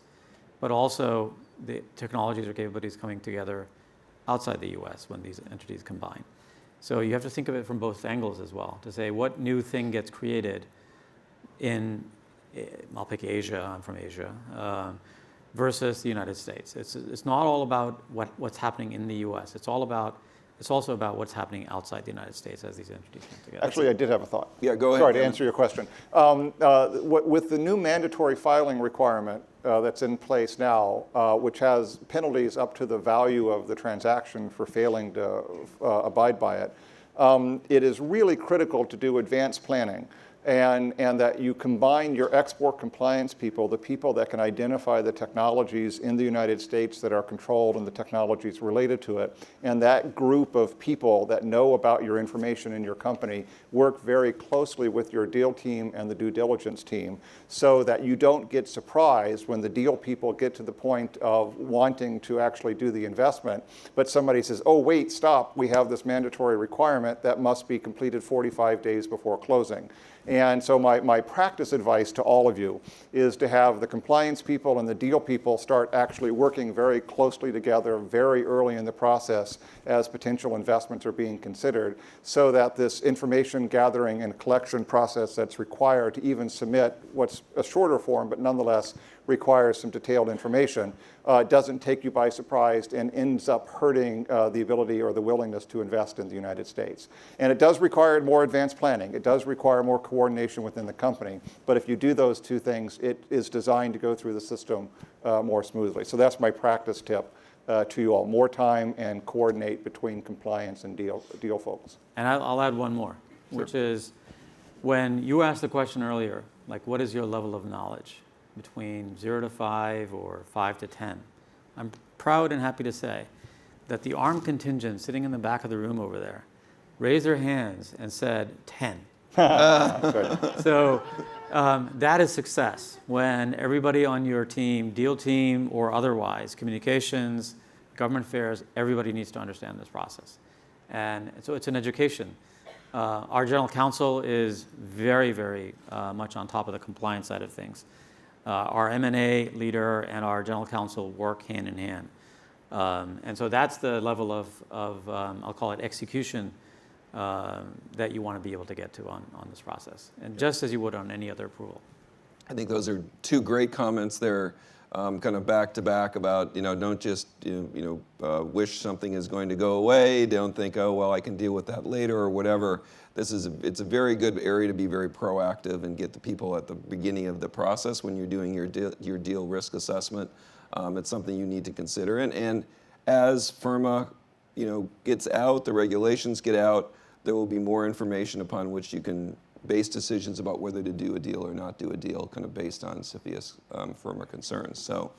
but also the technologies or capabilities coming together outside the U.S. when these entities combine. So you have to think of it from both angles as well, to say what new thing gets created in, I'll pick Asia, I'm from Asia, versus the United States. It's not all about what's happening in the U.S. It's also about what's happening outside the United States as these entities come together. Actually, I did have a thought. Yeah, go ahead. Sorry to answer your question. With the new mandatory filing requirement that's in place now, which has penalties up to the value of the transaction for failing to abide by it, it is really critical to do advanced planning. And that you combine your export compliance people, the people that can identify the technologies in the United States that are controlled and the technologies related to it, and that group of people that know about your information in your company work very closely with your deal team and the due diligence team, so that you don't get surprised when the deal people get to the point of wanting to actually do the investment, but somebody says, oh, wait, stop, we have this mandatory requirement that must be completed 45 days before closing. And so my practice advice to all of you is to have the compliance people and the deal people start actually working very closely together very early in the process as potential investments are being considered, so that this information gathering and collection process that's required to even submit what's a shorter form but nonetheless requires some detailed information doesn't take you by surprise and ends up hurting the ability or the willingness to invest in the United States. And it does require more advanced planning. It does require more coordination within the company. But if you do those two things, it is designed to go through the system more smoothly. So that's my practice tip to you all. More time and coordinate between compliance and deal folks. And I'll add one more, which is when you asked the question earlier, like what is your level of knowledge between 0 to 5 or 5 to 10? I'm proud and happy to say that the armed contingent sitting in the back of the room over there raised their hands and said 10. So that is success when everybody on your team, deal team or otherwise, communications, government affairs, everybody needs to understand this process. And so it's an education. Our general counsel is very, very much on top of the compliance side of things. Our M&A leader and our general counsel work hand in hand. And so that's the level of I'll call it execution that you want to be able to get to on this process, and just as you would on any other approval. I think those are two great comments there, kind of back to back about, don't just, wish something is going to go away. Don't think, oh, well, I can deal with that later or whatever. It's a very good area to be very proactive and get the people at the beginning of the process when you're doing your deal risk assessment. It's something you need to consider. And as FIRRMA, gets out, the regulations get out, there will be more information upon which you can base decisions about whether to do a deal or not do a deal, kind of based on CFIUS FIRRMA concerns. So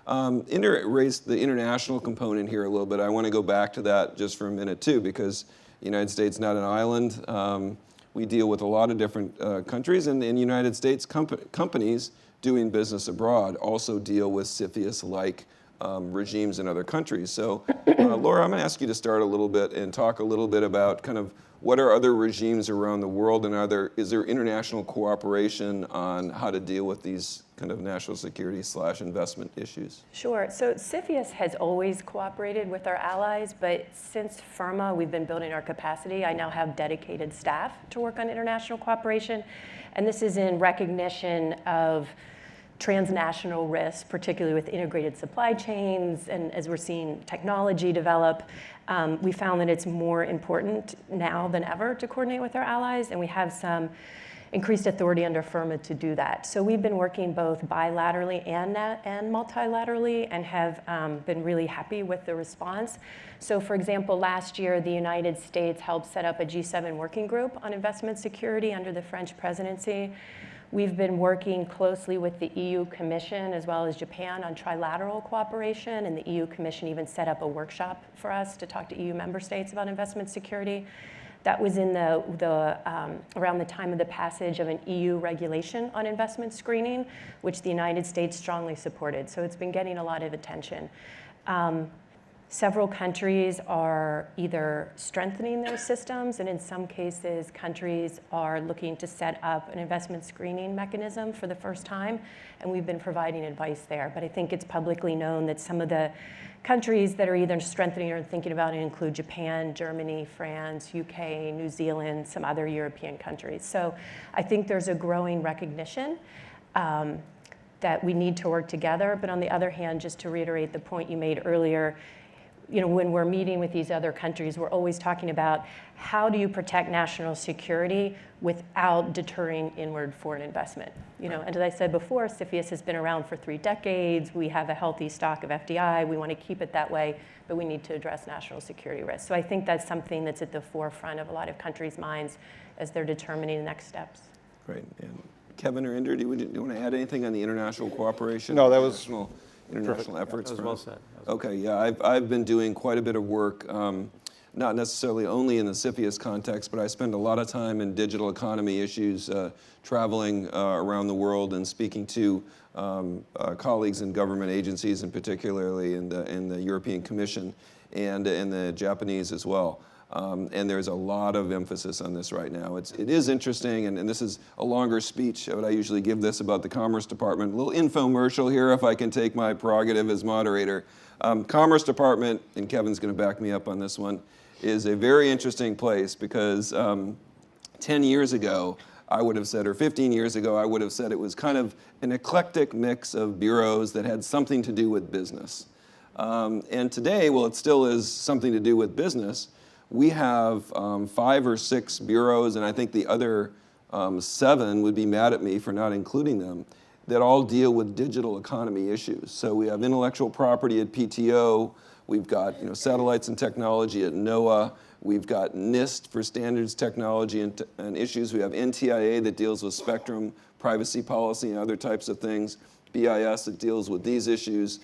Inder raised the international component here a little bit. I want to go back to that just for a minute too, because the United States is not an island. We deal with a lot of different countries, and in the United States, companies doing business abroad also deal with CFIUS-like regimes in other countries. So Laura, I'm going to ask you to start a little bit and talk a little bit about kind of what are other regimes around the world, and is there international cooperation on how to deal with these kind of national security / investment issues? Sure. So CFIUS has always cooperated with our allies, but since FIRRMA, we've been building our capacity. I now have dedicated staff to work on international cooperation, and this is in recognition of transnational risks, particularly with integrated supply chains, and as we're seeing technology develop, we found that it's more important now than ever to coordinate with our allies, and we have some increased authority under FIRRMA to do that. So we've been working both bilaterally and multilaterally, and have been really happy with the response. So for example, last year, the United States helped set up a G7 working group on investment security under the French presidency. We've been working closely with the EU Commission as well as Japan on trilateral cooperation, and the EU Commission even set up a workshop for us to talk to EU member states about investment security. That was in around the time of the passage of an EU regulation on investment screening, which the United States strongly supported. So it's been getting a lot of attention. Several countries are either strengthening their systems, and in some cases, countries are looking to set up an investment screening mechanism for the first time, and we've been providing advice there. But I think it's publicly known that some of the countries that are either strengthening or thinking about it include Japan, Germany, France, UK, New Zealand, some other European countries. So I think there's a growing recognition that we need to work together. But on the other hand, just to reiterate the point you made earlier, when we're meeting with these other countries, we're always talking about how do you protect national security without deterring inward foreign investment. And as I said before, CFIUS has been around for 3 decades. We have a healthy stock of FDI. We want to keep it that way, but we need to address national security risks. So I think that's something that's at the forefront of a lot of countries' minds as they're determining the next steps. Great. And Kevin or Inder, do you want to add anything on the international cooperation? No, that was international efforts. That was well said. Okay, yeah, I've been doing quite a bit of work, not necessarily only in the CFIUS context, but I spend a lot of time in digital economy issues, traveling around the world and speaking to colleagues in government agencies, and particularly in the European Commission and in the Japanese as well. And there's a lot of emphasis on this right now. It is interesting, and this is a longer speech, but I usually give this about the Commerce Department. A little infomercial here, if I can take my prerogative as moderator. Commerce Department, and Kevin's going to back me up on this one, is a very interesting place because 10 years ago, I would have said, or 15 years ago, I would have said it was kind of an eclectic mix of bureaus that had something to do with business. And today, well, it still is something to do with business. We have 5 or 6 bureaus, and I think the other 7 would be mad at me for not including them, that all deal with digital economy issues. So we have intellectual property at PTO, we've got satellites and technology at NOAA, we've got NIST for standards, technology, and issues. We have NTIA that deals with spectrum, privacy policy, and other types of things. BIS that deals with these issues.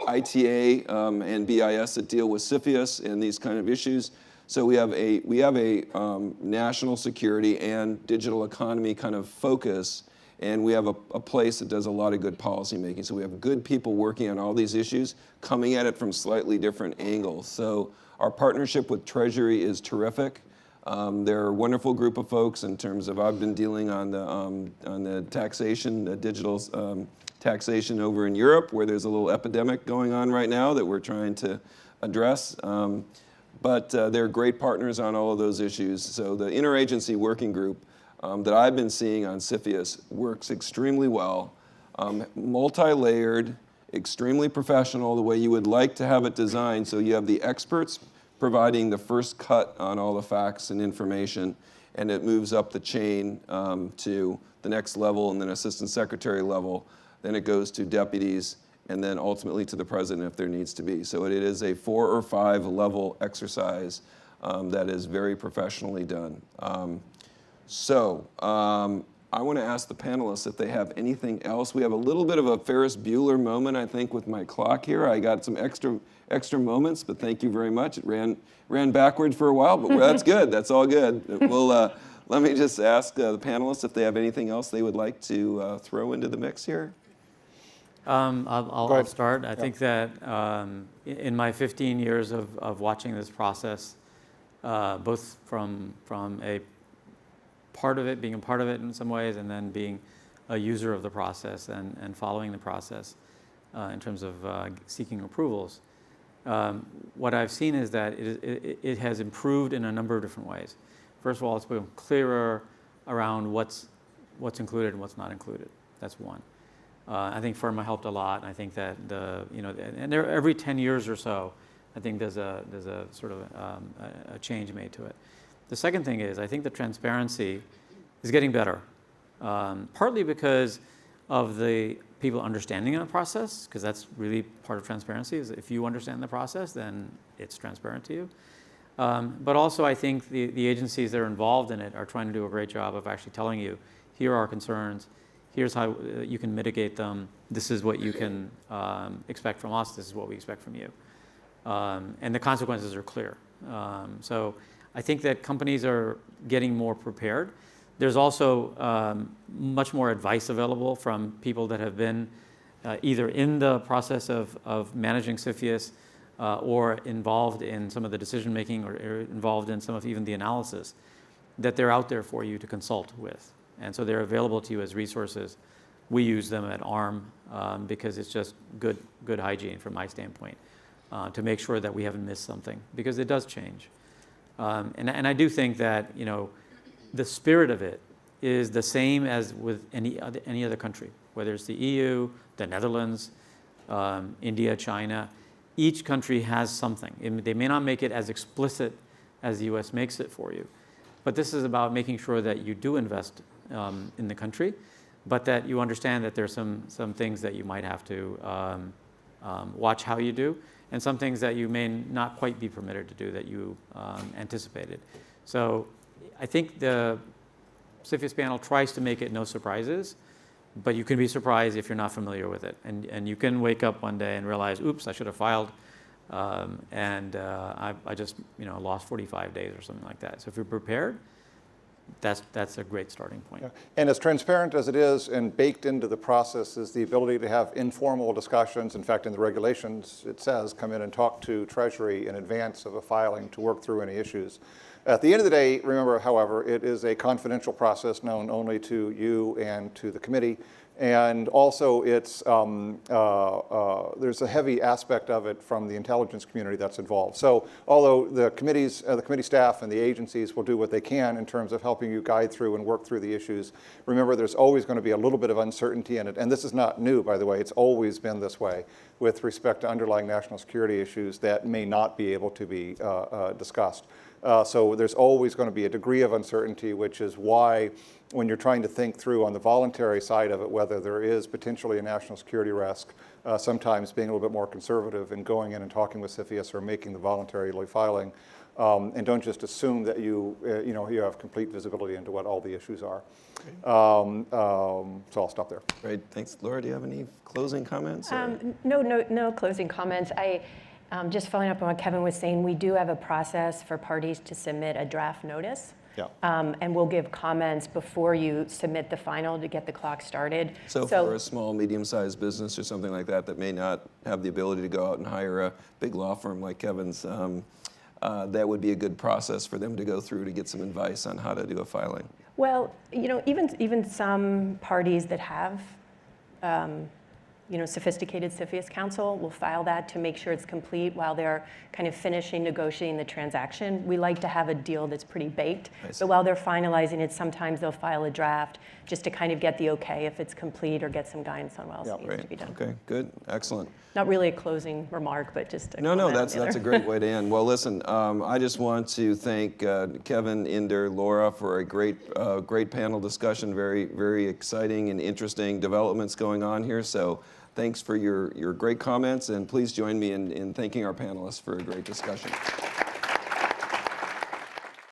ITA and BIS that deal with CFIUS and these kind of issues. So we have a national security and digital economy kind of focus, and we have a place that does a lot of good policy making. So we have good people working on all these issues, coming at it from slightly different angles. So our partnership with Treasury is terrific. They're a wonderful group of folks in terms of I've been dealing on the taxation, the digital taxation over in Europe, where there's a little epidemic going on right now that we're trying to address. But they're great partners on all of those issues. So the interagency working group that I've been seeing on CFIUS works extremely well, multi-layered, extremely professional, the way you would like to have it designed. So you have the experts providing the first cut on all the facts and information, and it moves up the chain to the next level, and then assistant secretary level. Then it goes to deputies, and then ultimately to the president if there needs to be. So it is a 4 or 5 level exercise that is very professionally done. I want to ask the panelists if they have anything else. We have a little bit of a Ferris Bueller moment, I think, with my clock here. I got some extra moments, but thank you very much. It ran backwards for a while, but that's good. That's all good. Let me just ask the panelists if they have anything else they would like to throw into the mix here. I'll start. I think that in my 15 years of watching this process, both from a part of it, being a part of it in some ways, and then being a user of the process and following the process in terms of seeking approvals, what I've seen is that it has improved in a number of different ways. First of all, it's become clearer around what's included and what's not included. That's one. I think FIRRMA helped a lot. I think that every 10 years or so, I think there's a sort of a change made to it. The second thing is I think the transparency is getting better, partly because of the people understanding the process, because that's really part of transparency. Is if you understand the process, then it's transparent to you. But also, I think the agencies that are involved in it are trying to do a great job of actually telling you, here are our concerns, here's how you can mitigate them, this is what you can expect from us, this is what we expect from you. And the consequences are clear. So I think that companies are getting more prepared. There's also much more advice available from people that have been either in the process of managing CFIUS or involved in some of the decision making or involved in some of even the analysis, that they're out there for you to consult with. And so they're available to you as resources. We use them at ARM because it's just good hygiene from my standpoint to make sure that we haven't missed something, because it does change. And I do think that, you know, the spirit of it is the same as with any other country, whether it's the EU, the Netherlands, India, China. Each country has something. They may not make it as explicit as the US makes it for you, but this is about making sure that you do invest in the country, but that you understand that there's some things that you might have to watch how you do, and some things that you may not quite be permitted to do that you anticipated. So I think the CFIUS panel tries to make it no surprises, but you can be surprised if you're not familiar with it. And you can wake up one day and realize, oops, I should have filed, I just lost 45 days or something like that. So if you're prepared, that's a great starting point. Yeah. And as transparent as it is and baked into the process is the ability to have informal discussions. In fact, in the regulations, it says come in and talk to Treasury in advance of a filing to work through any issues. At the end of the day, remember, however, it is a confidential process known only to you and to the committee. And also, it's there's a heavy aspect of it from the intelligence community that's involved. So, although the committee staff and the agencies will do what they can in terms of helping you guide through and work through the issues, remember there's always going to be a little bit of uncertainty in it. And this is not new, by the way. It's always been this way with respect to underlying national security issues that may not be able to be discussed. So there's always going to be a degree of uncertainty, which is why when you're trying to think through on the voluntary side of it, whether there is potentially a national security risk, sometimes being a little bit more conservative and going in and talking with CFIUS or making the voluntarily filing, and don't just assume that you have complete visibility into what all the issues are. So I'll stop there. Great, thanks. Laura, do you have any closing comments? No closing comments. Just following up on what Kevin was saying, we do have a process for parties to submit a draft notice. Yeah. And we'll give comments before you submit the final to get the clock started. So for a small, medium-sized business or something like that that may not have the ability to go out and hire a big law firm like Kevin's, that would be a good process for them to go through to get some advice on how to do a filing. Well, even some parties that have sophisticated CFIUS counsel will file that to make sure it's complete while they're kind of finishing negotiating the transaction. We like to have a deal that's pretty baked. So while they're finalizing it, sometimes they'll file a draft just to kind of get the okay if it's complete or get some guidance on what else needs to be done. Okay, good, excellent. Not really a closing remark, but just a No, that's a great way to end. Well, listen, I just want to thank Kevin, Inder, Laura for a great panel discussion. Very, very exciting and interesting developments going on here. So thanks for your great comments, and please join me in thanking our panelists for a great discussion.